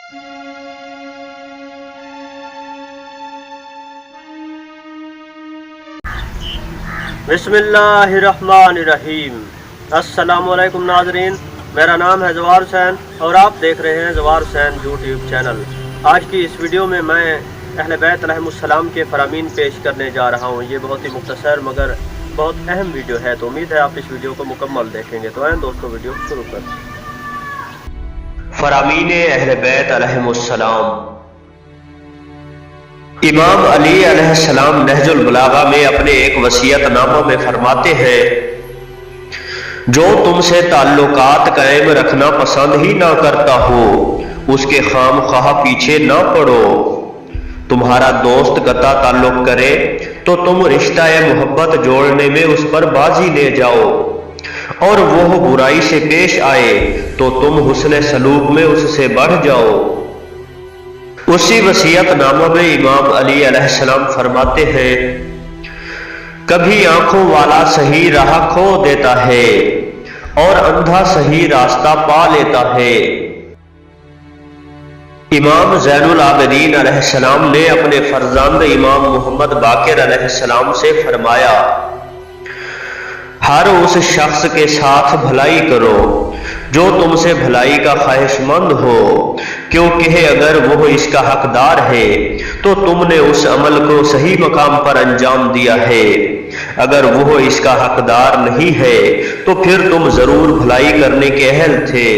بسم اللہ الرحمن الرحیم۔ السلام علیکم ناظرین، میرا نام ہے زوار حسین اور آپ دیکھ رہے ہیں زوار حسین یوٹیوب چینل۔ آج کی اس ویڈیو میں اہل بیت علیہم السلام کے فرامین پیش کرنے جا رہا ہوں۔ یہ بہت ہی مختصر مگر بہت اہم ویڈیو ہے، تو امید ہے آپ اس ویڈیو کو مکمل دیکھیں گے۔ تو آئیں دوستو ویڈیو شروع کریں۔ فرامین اہل بیت علیہم السلام۔ امام علی علیہ السلام نہج البلاغہ میں اپنے ایک وصیت نامہ میں فرماتے ہیں، جو تم سے تعلقات قائم رکھنا پسند ہی نہ کرتا ہو اس کے خام خواہ پیچھے نہ پڑو۔ تمہارا دوست قطع تعلق کرے تو تم رشتہ محبت جوڑنے میں اس پر بازی لے جاؤ، اور وہ برائی سے پیش آئے تو تم حسن سلوک میں اس سے بڑھ جاؤ۔ اسی وصیت نامہ میں امام علی علیہ السلام فرماتے ہیں، کبھی آنکھوں والا صحیح راہ کھو دیتا ہے اور اندھا صحیح راستہ پا لیتا ہے۔ امام زین العابدین علیہ السلام نے اپنے فرزند امام محمد باقر علیہ السلام سے فرمایا، ہر اس شخص کے ساتھ بھلائی کرو جو تم سے بھلائی کا خواہش مند ہو، کیونکہ اگر وہ اس کا حقدار ہے تو تم نے اس عمل کو صحیح مقام پر انجام دیا ہے، اگر وہ اس کا حقدار نہیں ہے تو پھر تم ضرور بھلائی کرنے کے اہل تھے۔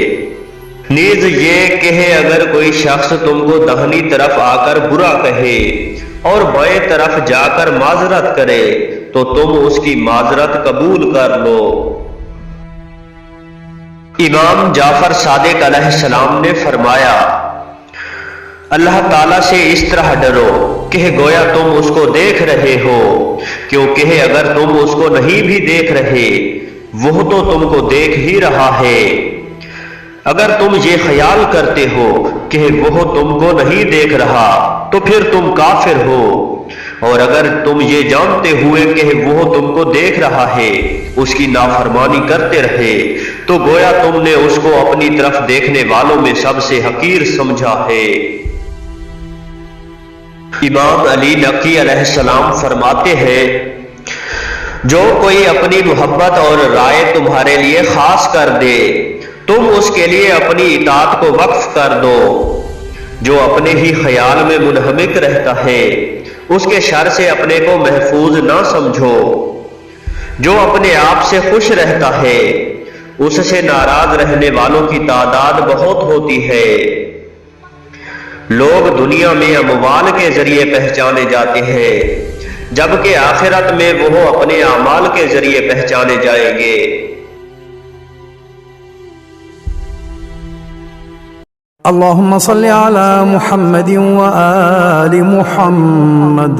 نیز یہ کہ اگر کوئی شخص تم کو داہنی طرف آ کر برا کہے اور بائیں طرف جا کر معذرت کرے تو تم اس کی معذرت قبول کر لو۔ امام جعفر صادق علیہ السلام نے فرمایا، اللہ تعالیٰ سے اس طرح ڈرو کہ گویا تم اس کو دیکھ رہے ہو، کیونکہ اگر تم اس کو نہیں بھی دیکھ رہے وہ تو تم کو دیکھ ہی رہا ہے۔ اگر تم یہ خیال کرتے ہو کہ وہ تم کو نہیں دیکھ رہا تو پھر تم کافر ہو، اور اگر تم یہ جانتے ہوئے کہ وہ تم کو دیکھ رہا ہے اس کی نافرمانی کرتے رہے تو گویا تم نے اس کو اپنی طرف دیکھنے والوں میں سب سے حقیر سمجھا ہے۔ امام علی نقی علیہ السلام فرماتے ہیں، جو کوئی اپنی محبت اور رائے تمہارے لیے خاص کر دے تم اس کے لیے اپنی اطاعت کو وقف کر دو۔ جو اپنے ہی خیال میں منہمک رہتا ہے اس کے شر سے اپنے کو محفوظ نہ سمجھو۔ جو اپنے آپ سے خوش رہتا ہے اس سے ناراض رہنے والوں کی تعداد بہت ہوتی ہے۔ لوگ دنیا میں اموال کے ذریعے پہچانے جاتے ہیں، جبکہ آخرت میں وہ اپنے اعمال کے ذریعے پہچانے جائیں گے۔ اللهم صل على محمد وآل محمد۔